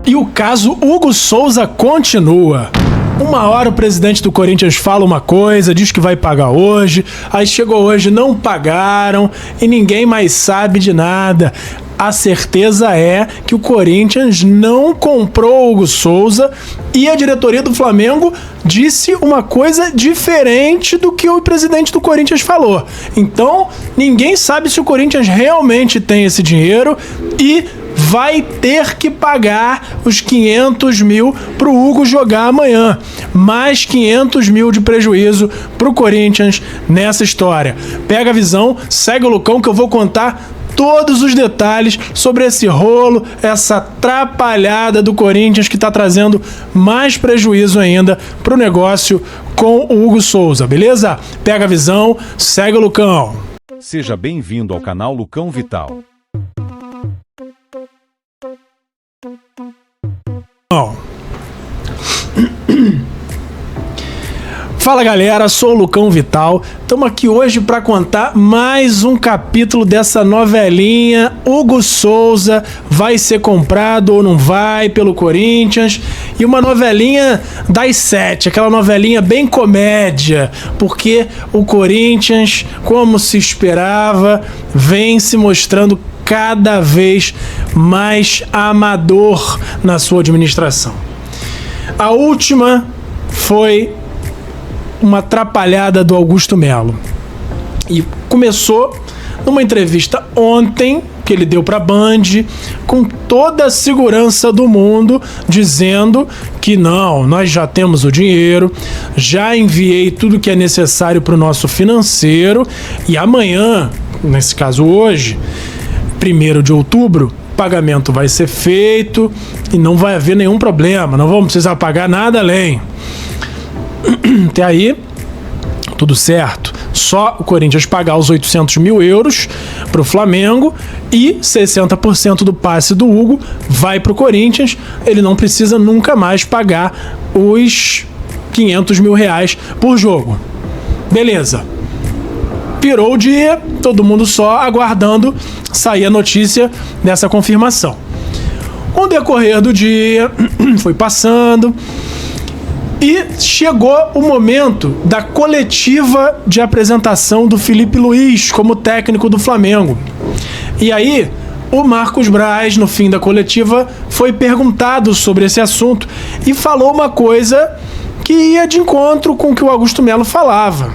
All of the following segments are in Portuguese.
E o caso Hugo Souza continua. Uma hora o presidente do Corinthians fala uma coisa, diz que vai pagar hoje, aí chegou hoje, não pagaram e ninguém mais sabe de nada. A certeza é que o Corinthians não comprou o Hugo Souza e a diretoria do Flamengo disse uma coisa diferente do que o presidente do Corinthians falou. Então, ninguém sabe se o Corinthians realmente tem esse dinheiro e vai ter que pagar os 500 mil pro Hugo jogar amanhã. Mais 500 mil de prejuízo pro Corinthians nessa história. Pega a visão, segue o Lucão que eu vou contar todos os detalhes sobre esse rolo, essa atrapalhada do Corinthians que está trazendo mais prejuízo ainda pro negócio com o Hugo Souza, beleza? Pega a visão, segue o Lucão. Seja bem-vindo ao canal Lucão Vital. Fala galera, sou o Lucão Vital, estamos aqui hoje para contar mais um capítulo dessa novelinha. Hugo Souza vai ser comprado ou não vai pelo Corinthians, e uma novelinha das 7, aquela novelinha bem comédia, porque o Corinthians, como se esperava, vem se mostrando cada vez mais amador na sua administração. A última foi uma atrapalhada do Augusto Melo. E começou numa entrevista ontem, que ele deu para a Band, com toda a segurança do mundo, dizendo que não, nós já temos o dinheiro, já enviei tudo que é necessário para o nosso financeiro, e amanhã, nesse caso hoje, 1º de outubro, o pagamento vai ser feito e não vai haver nenhum problema, não vamos precisar pagar nada além. Até aí, tudo certo. Só o Corinthians pagar os 800 mil euros para o Flamengo e 60% do passe do Hugo vai para o Corinthians. Ele não precisa nunca mais pagar os 500 mil reais por jogo. Beleza. Virou o dia, todo mundo só aguardando sair a notícia dessa confirmação. Com o decorrer do dia, foi passando e chegou o momento da coletiva de apresentação do Felipe Luiz como técnico do Flamengo. E aí, o Marcos Braz, no fim da coletiva, foi perguntado sobre esse assunto e falou uma coisa que ia de encontro com o que o Augusto Melo falava,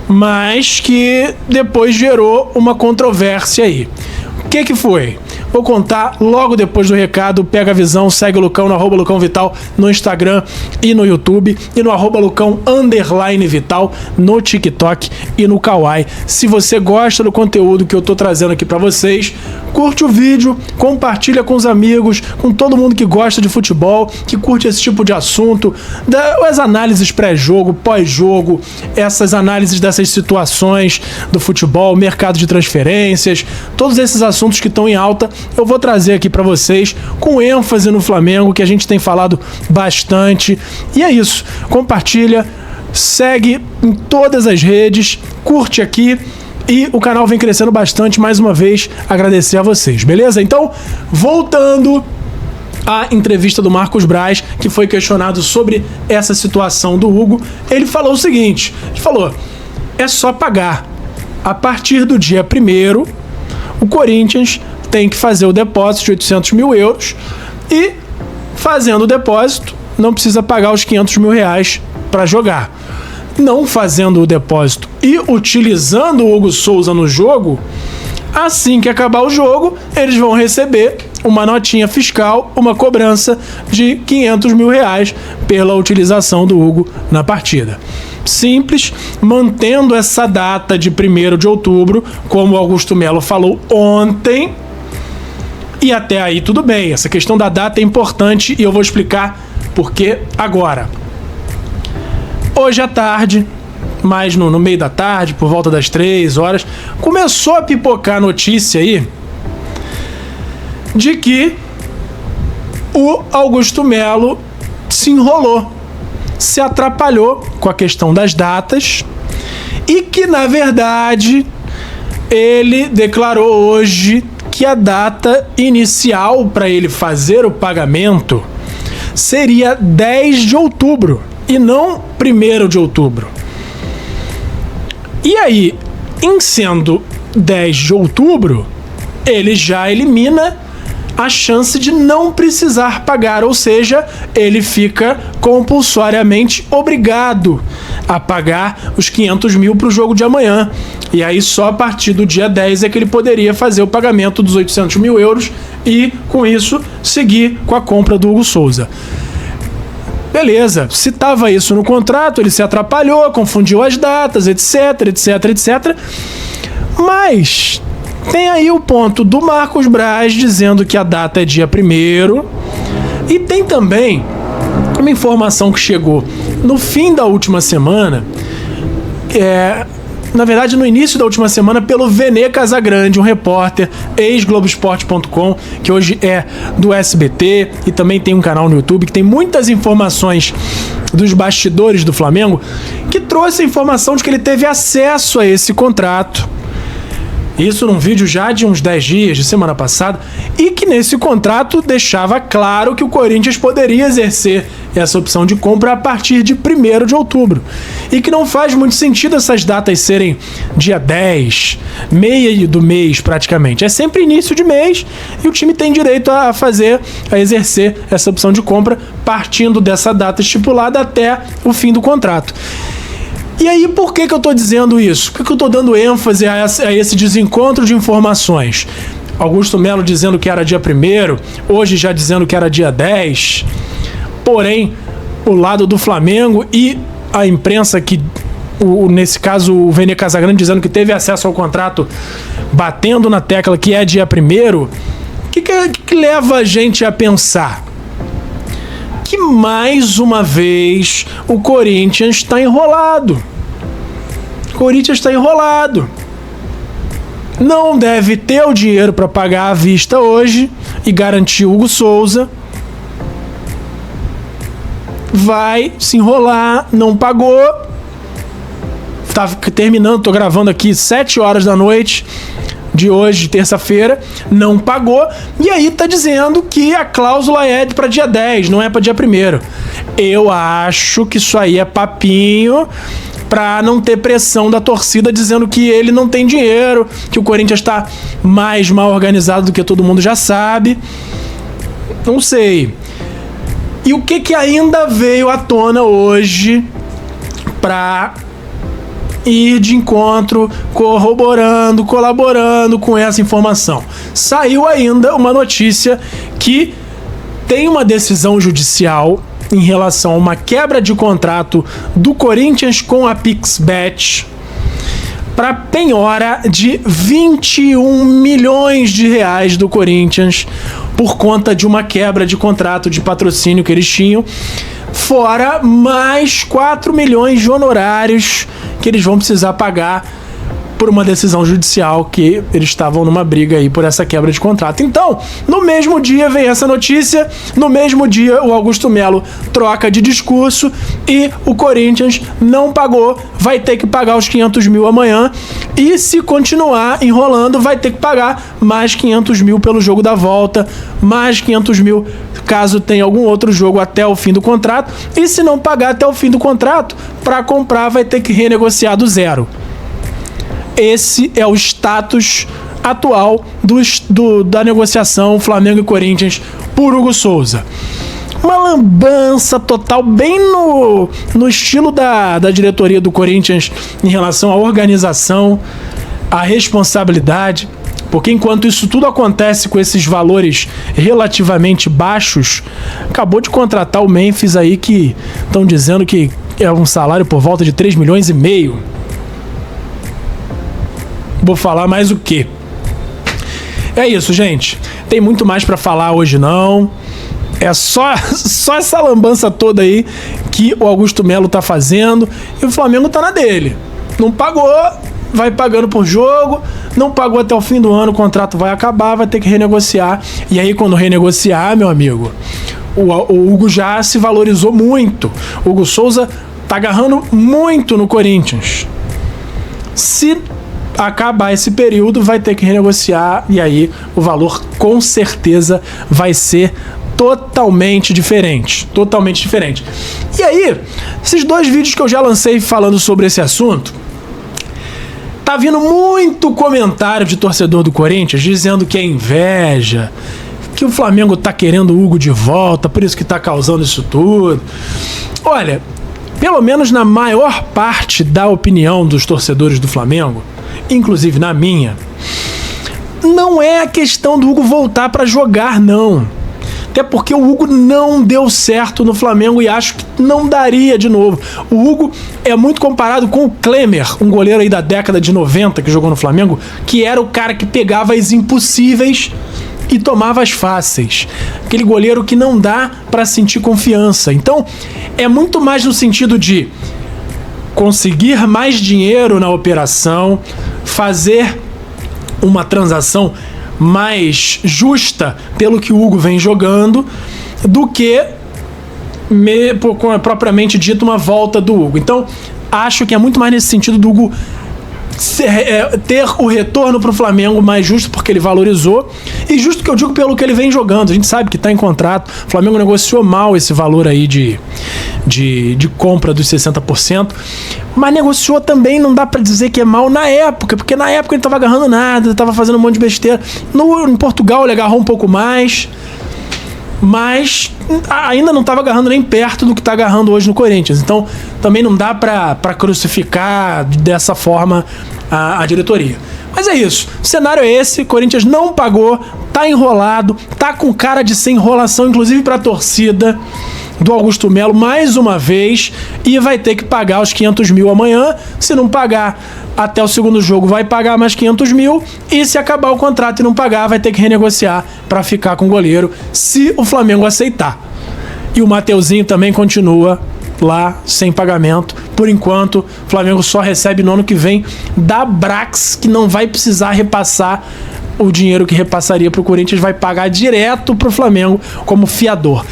mas que depois gerou uma controvérsia aí. O que foi? Vou contar logo depois do recado. Pega a visão, segue o Lucão no @Lucão Vital no Instagram e no YouTube, e no @Lucão_Vital no TikTok e no Kawaii. Se você gosta do conteúdo que eu tô trazendo aqui pra vocês, curte o vídeo, compartilha com os amigos, com todo mundo que gosta de futebol, que curte esse tipo de assunto, as análises pré-jogo, pós-jogo, essas análises dessas situações do futebol, mercado de transferências, todos esses assuntos que estão em alta, eu vou trazer aqui para vocês com ênfase no Flamengo, que a gente tem falado bastante. E é isso, compartilha, segue em todas as redes, curte aqui, e o canal vem crescendo bastante. Mais uma vez, agradecer a vocês, beleza? Então, voltando à entrevista do Marcos Braz, que foi questionado sobre essa situação do Hugo, ele falou o seguinte, ele falou, é só pagar. A partir do dia 1º, o Corinthians tem que fazer o depósito de 800 mil euros e, fazendo o depósito, não precisa pagar os 500 mil reais para jogar. Não fazendo o depósito e utilizando o Hugo Souza no jogo, assim que acabar o jogo, eles vão receber uma notinha fiscal, uma cobrança de 500 mil reais pela utilização do Hugo na partida. Simples, mantendo essa data de 1º de outubro, como o Augusto Melo falou ontem. E até aí tudo bem, essa questão da data é importante e eu vou explicar por que agora. Hoje à tarde, mais no meio da tarde, por volta das 3 horas, começou a pipocar a notícia aí de que o Augusto Melo se enrolou, se atrapalhou com a questão das datas e que, na verdade, ele declarou hoje que a data inicial para ele fazer o pagamento seria 10 de outubro e não 1º de outubro. E aí, em sendo 10 de outubro, ele já elimina a chance de não precisar pagar, ou seja, ele fica compulsoriamente obrigado a pagar os 500 mil para o jogo de amanhã. E aí só a partir do dia 10 é que ele poderia fazer o pagamento dos 800 mil euros e, com isso, seguir com a compra do Hugo Souza. Beleza, se estava isso no contrato, ele se atrapalhou, confundiu as datas, etc, etc, etc. Mas tem aí o ponto do Marcos Braz dizendo que a data é dia 1º. E tem também uma informação que chegou no fim da última semana, na verdade no início da última semana, pelo Vene Casagrande, um repórter ex-Globoesporte.com, que hoje é do SBT e também tem um canal no YouTube que tem muitas informações dos bastidores do Flamengo, que trouxe a informação de que ele teve acesso a esse contrato. Isso num vídeo já de uns 10 dias, de semana passada, e que nesse contrato deixava claro que o Corinthians poderia exercer essa opção de compra a partir de 1º de outubro. E que não faz muito sentido essas datas serem dia 10, meia do mês praticamente. É sempre início de mês e o time tem direito a exercer essa opção de compra partindo dessa data estipulada até o fim do contrato. E aí, por que eu tô dizendo isso? Por que eu tô dando ênfase a esse desencontro de informações? Augusto Melo dizendo que era dia 1º, hoje já dizendo que era dia 10. Porém, o lado do Flamengo e a imprensa que, nesse caso, o Vene Casagrande dizendo que teve acesso ao contrato, batendo na tecla que é dia 1º, que leva a gente a pensar que mais uma vez o Corinthians está enrolado. O Corinthians está enrolado. Não deve ter o dinheiro para pagar à vista hoje e garantir o Hugo Souza. Vai se enrolar, não pagou. Tá terminando, tô gravando aqui 7 horas da noite de hoje, terça-feira, não pagou, e aí tá dizendo que a cláusula é para dia 10, não é para dia 1º. Eu acho que isso aí é papinho para não ter pressão da torcida dizendo que ele não tem dinheiro, que o Corinthians está mais mal organizado do que todo mundo já sabe. Não sei. E o que ainda veio à tona hoje para ir de encontro, corroborando, colaborando com essa informação? Saiu ainda uma notícia que tem uma decisão judicial em relação a uma quebra de contrato do Corinthians com a PixBet para penhora de 21 milhões de reais do Corinthians por conta de uma quebra de contrato de patrocínio que eles tinham, fora mais 4 milhões de honorários que eles vão precisar pagar por uma decisão judicial que eles estavam numa briga aí por essa quebra de contrato. Então, no mesmo dia vem essa notícia, no mesmo dia o Augusto Melo troca de discurso e o Corinthians não pagou, vai ter que pagar os 500 mil amanhã e se continuar enrolando vai ter que pagar mais 500 mil pelo jogo da volta, mais 500 mil caso tenha algum outro jogo até o fim do contrato, e se não pagar até o fim do contrato, para comprar vai ter que renegociar do zero. Esse é o status atual da negociação Flamengo e Corinthians por Hugo Souza. Uma lambança total, bem no estilo da diretoria do Corinthians em relação à organização, à responsabilidade, porque enquanto isso tudo acontece com esses valores relativamente baixos, acabou de contratar o Memphis aí, que estão dizendo que é um salário por volta de 3 milhões e meio. Vou falar mais o quê? É isso, gente. Tem muito mais pra falar hoje não. É só essa lambança toda aí que o Augusto Melo tá fazendo e o Flamengo tá na dele. Não pagou, vai pagando por jogo, não pagou até o fim do ano, o contrato vai acabar, vai ter que renegociar. E aí quando renegociar, meu amigo, o Hugo já se valorizou muito. O Hugo Souza tá agarrando muito no Corinthians. Se acabar esse período, vai ter que renegociar e aí o valor com certeza vai ser totalmente diferente. Totalmente diferente. E aí, esses 2 vídeos que eu já lancei falando sobre esse assunto, tá vindo muito comentário de torcedor do Corinthians dizendo que é inveja, que o Flamengo tá querendo o Hugo de volta, por isso que tá causando isso tudo. Olha, pelo menos na maior parte da opinião dos torcedores do Flamengo, inclusive na minha, não é a questão do Hugo voltar pra jogar, não. Até porque o Hugo não deu certo no Flamengo e acho que não daria de novo. O Hugo é muito comparado com o Klemer, um goleiro aí da década de 90 que jogou no Flamengo, que era o cara que pegava as impossíveis e tomava as fáceis. Aquele goleiro que não dá pra sentir confiança. Então, é muito mais no sentido de conseguir mais dinheiro na operação, fazer uma transação mais justa pelo que o Hugo vem jogando, do que propriamente dito uma volta do Hugo. Então, acho que é muito mais nesse sentido do Hugo ter o retorno para o Flamengo mais justo, porque ele valorizou, e justo que eu digo pelo que ele vem jogando. A gente sabe que está em contrato, o Flamengo negociou mal esse valor aí de compra dos 60%, mas negociou também, não dá para dizer que é mal na época, porque na época ele não estava agarrando nada, estava fazendo um monte de besteira. Em Portugal ele agarrou um pouco mais, mas ainda não estava agarrando nem perto do que está agarrando hoje no Corinthians. Então também não dá para crucificar dessa forma a diretoria. Mas é isso, o cenário é esse, Corinthians não pagou, tá enrolado, tá com cara de ser enrolação, inclusive para a torcida do Augusto Melo mais uma vez, e vai ter que pagar os 500 mil amanhã. Se não pagar até o segundo jogo, vai pagar mais 500 mil, e se acabar o contrato e não pagar, vai ter que renegociar para ficar com o goleiro, se o Flamengo aceitar. E o Mateuzinho também continua lá sem pagamento. Por enquanto, o Flamengo só recebe no ano que vem da Brax, que não vai precisar repassar o dinheiro que repassaria para o Corinthians, vai pagar direto para o Flamengo como fiador.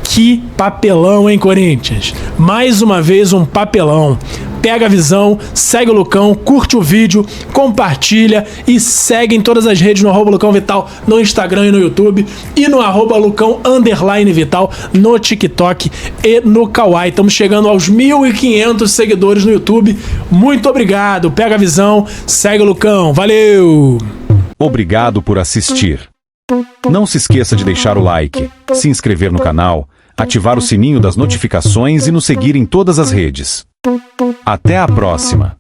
Que papelão, hein, Corinthians? Mais uma vez um papelão. Pega a visão, segue o Lucão, curte o vídeo, compartilha e segue em todas as redes no @LucãoVital, no Instagram e no YouTube, e no @Lucão_Vital no TikTok e no Kawaii. Estamos chegando aos 1.500 seguidores no YouTube. Muito obrigado. Pega a visão, segue o Lucão. Valeu! Obrigado por assistir. Não se esqueça de deixar o like, se inscrever no canal, ativar o sininho das notificações e nos seguir em todas as redes. Até a próxima!